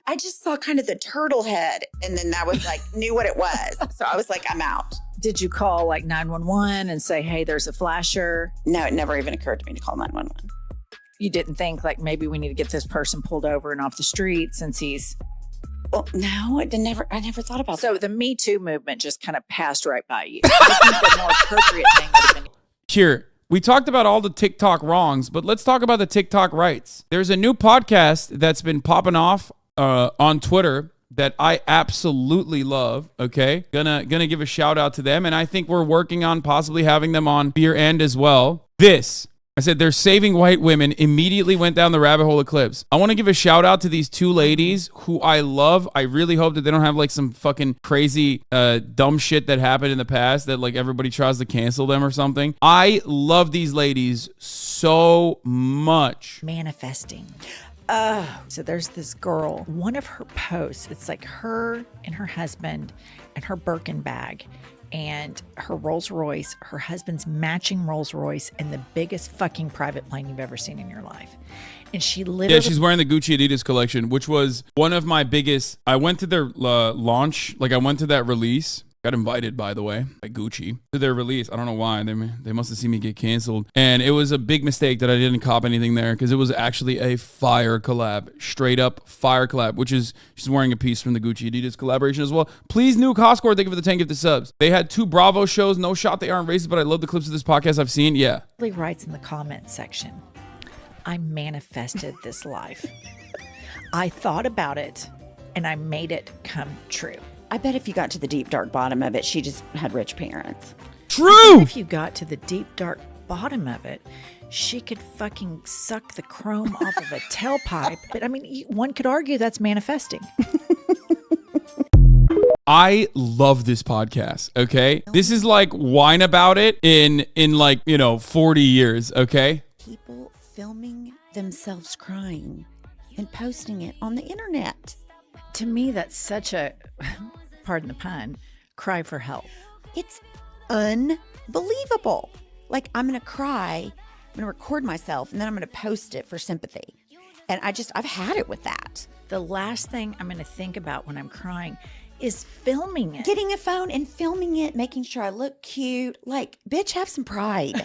I just saw kind of the turtle head, and then that was like, knew what it was. So I was like, I'm out. Did you call like 911 and say, hey, there's a flasher? No, it never even occurred to me to call 911. You didn't think like maybe we need to get this person pulled over and off the street since he's... Well, no, I never thought about that. So the Me Too movement just kind of passed right by you. I think the more appropriate thing would have been... Here, we talked about all the TikTok wrongs, but let's talk about the TikTok rights. There's a new podcast that's been popping off on Twitter that I absolutely love, okay? Gonna give a shout out to them, and I think we're working on possibly having them on Beer End as well. I said they're saving white women, immediately went down the rabbit hole of clips. I want to give a shout out to these two ladies who I love. I really hope that they don't have like some fucking crazy dumb shit that happened in the past that like everybody tries to cancel them or something. I love these ladies so much. Manifesting. So there's this girl, one of her posts, it's like her and her husband and her Birkin bag and her Rolls Royce, her husband's matching Rolls Royce, and the biggest fucking private plane you've ever seen in your life. And she literally... Yeah, she's wearing the Gucci Adidas collection, which was one of my biggest... I went to their launch, like I went to that release. Got invited, by the way, by Gucci to their release. I don't know why. They must have seen me get canceled. And it was a big mistake that I didn't cop anything there because it was actually a fire collab. Straight up fire collab, which is she's wearing a piece from the Gucci Adidas collaboration as well. Please, new Costco, thank you for the 10 gifted subs. They had 2 Bravo shows. No shot they aren't racist, but I love the clips of this podcast I've seen. Yeah. He writes in the comment section, I manifested this life. I thought about it and I made it come true. I bet if you got to the deep, dark bottom of it, she just had rich parents. True! If you got to the deep, dark bottom of it, she could fucking suck the chrome off of a tailpipe. But I mean, one could argue that's manifesting. I love this podcast, okay? This is like whine about it in like, 40 years, okay? People filming themselves crying and posting it on the internet. To me, that's such a, pardon the pun, cry for help. It's unbelievable. Like, I'm going to cry, I'm going to record myself, and then I'm going to post it for sympathy. And I've had it with that. The last thing I'm going to think about when I'm crying is filming it. Getting a phone and filming it, making sure I look cute. Like, bitch, have some pride.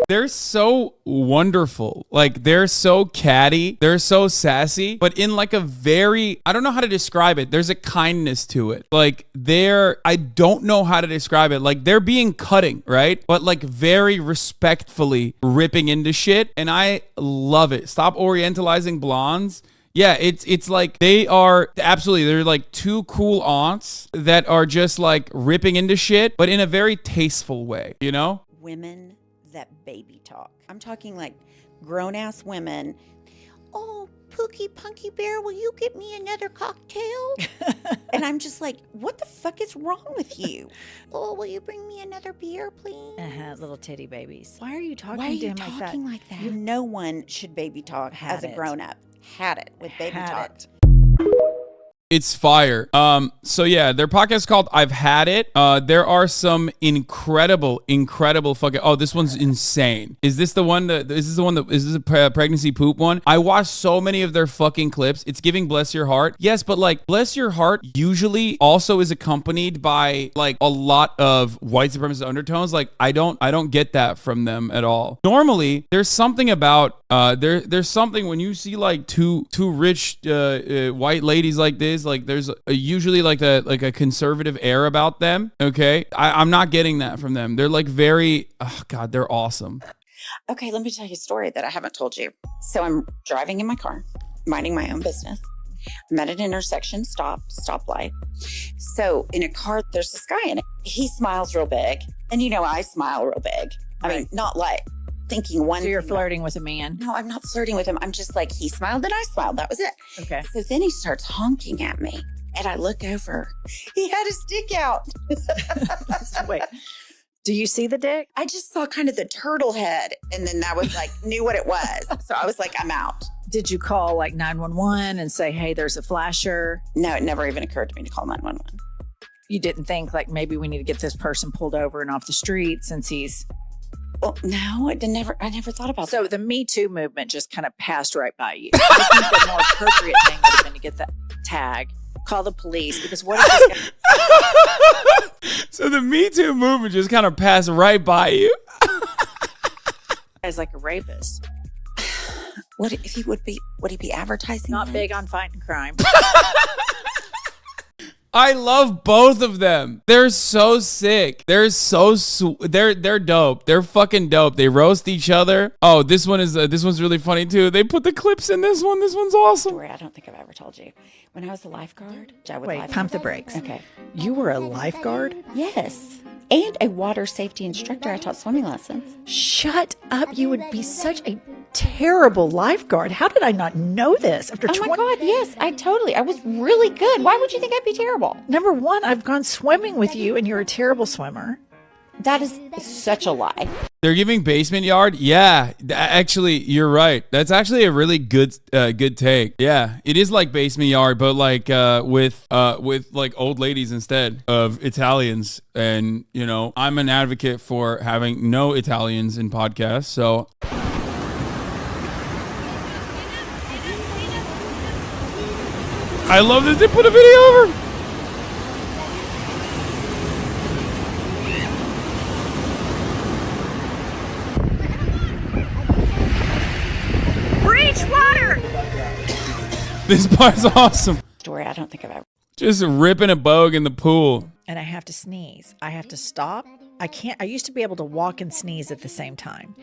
They're so wonderful. Like, they're so catty. They're so sassy, but in like a very, I don't know how to describe it. There's a kindness to it. Like, I don't know how to describe it. Like, they're being cutting, right? But like very respectfully ripping into shit. And I love it. Stop orientalizing blondes. Yeah, it's like they're like 2 cool aunts that are just like ripping into shit, but in a very tasteful way, Women that baby talk. I'm talking like grown-ass women. Oh, Pookie Punky Bear, will you get me another cocktail? And I'm just like, what the fuck is wrong with you? Oh, will you bring me another beer, please? Little titty babies. Why are you talking Why are to you him talking like that? No one should baby talk as a grown-up. Had it with baby talk. It's fire. So yeah, their podcast is called I've Had It. There are some incredible fucking, oh, this one's insane. Is this a pregnancy poop one? I watched so many of their fucking clips. It's giving Bless Your Heart. Yes, but like Bless Your Heart usually also is accompanied by like a lot of white supremacist undertones. Like I don't get that from them at all. Normally, there's something about there's something when you see like two rich white ladies like this, like there's usually like a conservative air about them. Okay, I'm not getting that from them. They're like very, oh God, they're awesome. Okay, let me tell you a story that I haven't told you. So I'm driving in my car, minding my own business. I'm at an intersection, stoplight. So in a car, there's this guy in it. He smiles real big, and I smile real big. I mean, not like thinking one. So you're flirting with a man? No, I'm not flirting with him. I'm just like, he smiled and I smiled. That was it. Okay. So then he starts honking at me, and I look over. He had his dick out. Wait. Do you see the dick? I just saw kind of the turtle head, and then that was like, knew what it was. So I was like, I'm out. Did you call like 911 and say, hey, there's a flasher? No, it never even occurred to me to call 911. You didn't think like maybe we need to get this person pulled over and off the street since he's... Well, no, I never thought about that. So the Me Too movement just kind of passed right by you. I think the more appropriate thing would have get the tag, call the police, because what if this guy So the Me Too movement just kind of passed right by you. is like a rapist? What if he would he be advertising? Not that? big on fighting crime. I love both of them. They're so sick. They're so they're dope. They're fucking dope. They roast each other. Oh, this one's really funny too. They put the clips in this one. This one's awesome. Story I don't think I've ever told you. When I was a lifeguard, I would Wait, lifeguard. pump the brakes. Okay. You were a lifeguard? Yes. And a water safety instructor. I taught swimming lessons. Shut up. You would be such a terrible lifeguard. How did I not know this? After Oh my God, yes, I was really good. Why would you think I'd be terrible? Number one, I've gone swimming with you and you're a terrible swimmer. That is such a lie. They're giving basement yard. Yeah, actually, you're right. That's actually a really good take. Yeah, it is like basement yard, but like with like old ladies instead of Italians. And you know, I'm an advocate for having no Italians in podcasts. So I love that they put a video over. Breach water! This part's awesome. Story I don't think I've ever. Just ripping a bogue in the pool. And I have to sneeze. I have to stop. I can't. I used to be able to walk and sneeze at the same time.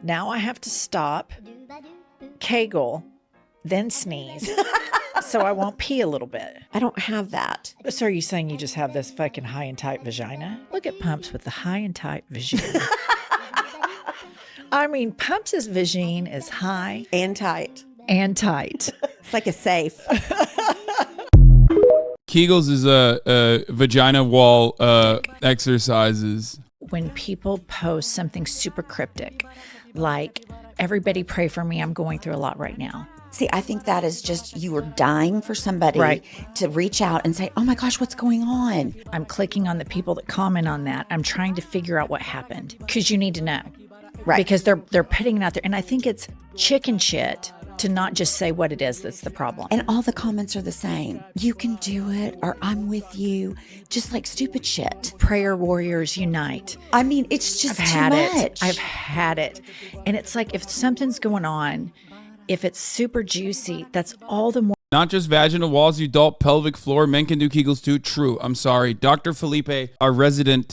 Now I have to stop, kegel, then sneeze. So I won't pee a little bit. I don't have that. So are you saying you just have this fucking high and tight vagina? Look at Pumps with the high and tight vagina. I mean, Pumps' vagine is high And tight. and tight. It's like a safe. Kegels is a vagina wall exercises. When people post something super cryptic, like, everybody pray for me, I'm going through a lot right now. See, I think that is just you are dying for somebody Right. to reach out and say, oh my gosh, what's going on? I'm clicking on the people that comment on that. I'm trying to figure out what happened because you need to know. Right. Because they're putting it out there. And I think it's chicken shit to not just say what it is that's the problem. And all the comments are the same. You can do it, or I'm with you. Just like stupid shit. Prayer warriors unite. I mean, it's just I've too had much. it. I've had it. And it's like if something's going on, if it's super juicy, that's all the more. Not just vaginal walls, the adult pelvic floor. Men can do Kegels too. True. I'm sorry. Dr. Felipe, our resident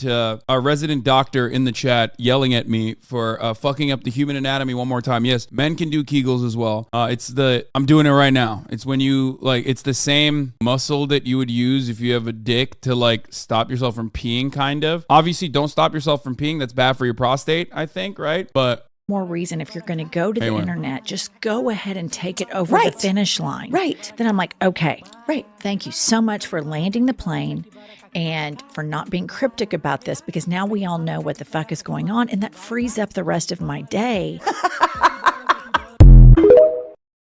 doctor in the chat, yelling at me for fucking up the human anatomy one more time. Yes, men can do Kegels as well. I'm doing it right now. It's when you, like, it's the same muscle that you would use if you have a dick to, like, stop yourself from peeing, kind of. Obviously, don't stop yourself from peeing. That's bad for your prostate, I think, right? But More reason if you're going to go to the Anyway. internet, just go ahead and take it over Right. the finish line. Right. Then I'm like, okay, Right. thank you so much for landing the plane and for not being cryptic about this because now we all know what the fuck is going on and that frees up the rest of my day.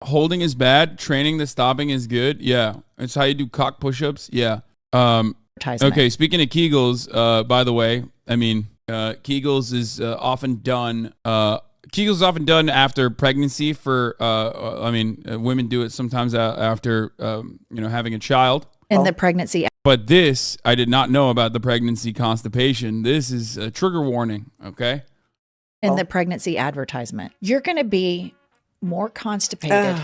holding is bad. Training the stopping is good. Yeah. It's how you do cock push-ups. Yeah. Advertisement. Okay, speaking of Kegels, by the way, I mean, Kegels is often done. Kegels is often done after pregnancy. Women do it sometimes after having a child. In the pregnancy. But this, I did not know about the pregnancy constipation. This is a trigger warning. Okay. In the pregnancy advertisement. You're going to be more constipated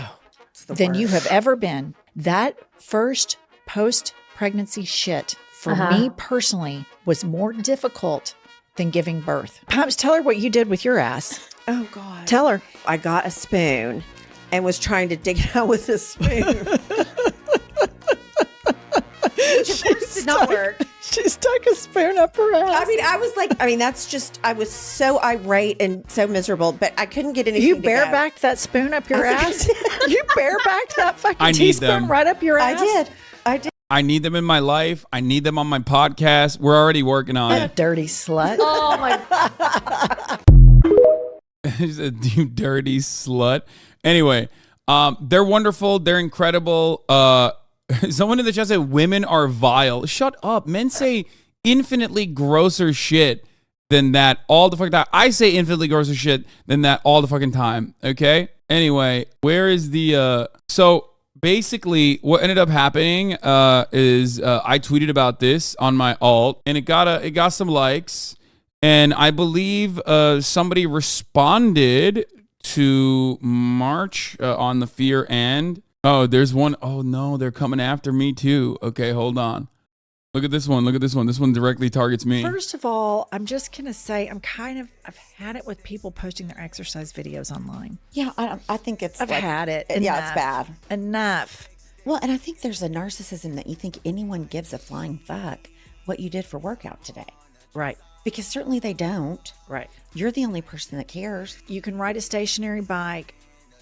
It's the than you worst. have ever been. That first post-pregnancy shit for me personally was more difficult than giving birth. Pops, tell her what you did with your ass. Oh, God. Tell her. I got a spoon and was trying to dig it out with a spoon. Which of course did not work. She stuck a spoon up her ass. I was so irate and so miserable, but I couldn't get anything You to go. barebacked that spoon up your I think I ass? did. You barebacked that fucking I need teaspoon them. right up your I ass? did. I need them in my life. I need them on my podcast. We're already working on You it. dirty slut. Oh, my. She said, you dirty slut. Anyway, they're wonderful. They're incredible. Someone in the chat said women are vile. Shut up. Men say infinitely grosser shit than that all the fucking time. I say infinitely grosser shit than that all the fucking time. Okay? Anyway, where is the... So basically what ended up happening is I tweeted about this on my alt, and it got some likes, and I believe somebody responded to March on the fear and there's one. Oh no, they're coming after me too. Okay, hold on. Look at this one. Look at this one. This one directly targets me. First of all, I'm just going to say I've had it with people posting their exercise videos online. Yeah, I think it's I've had it. Yeah, it's bad. Enough. Well, and I think there's a narcissism that you think anyone gives a flying fuck what you did for workout today. Right. Because certainly they don't. Right. You're the only person that cares. You can ride a stationary bike.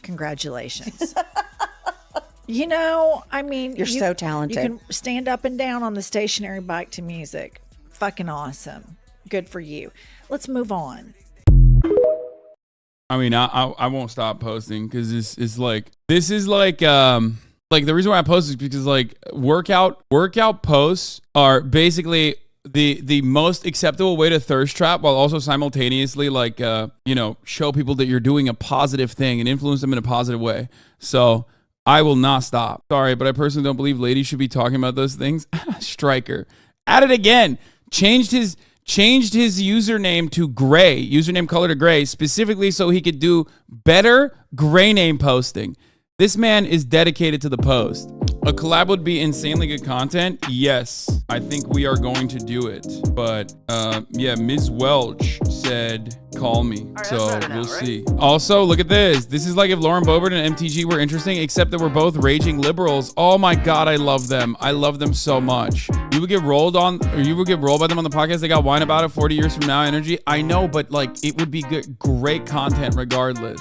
Congratulations. You know, I mean, You're so talented. You can stand up and down on the stationary bike to music. Fucking awesome. Good for you. Let's move on. I mean, I won't stop posting because this is like the reason why I post is because like workout posts are basically the most acceptable way to thirst trap while also simultaneously like show people that you're doing a positive thing and influence them in a positive way. So I will not stop. Sorry, but I personally don't believe ladies should be talking about those things. Striker at it again. Changed his username to gray, username color to gray, specifically so he could do better gray name posting. This man is dedicated to the post. A collab would be insanely good content. Yes, I think we are going to do it. But yeah, Ms. Welch said, call me. Right, so we'll see. Also, look at this. This is like if Lauren Boebert and MTG were interesting, except that we're both raging liberals. Oh my God, I love them. I love them so much. You would get rolled by them on the podcast. They got wine about it 40 years from now energy. I know, but like it would be good, great content regardless.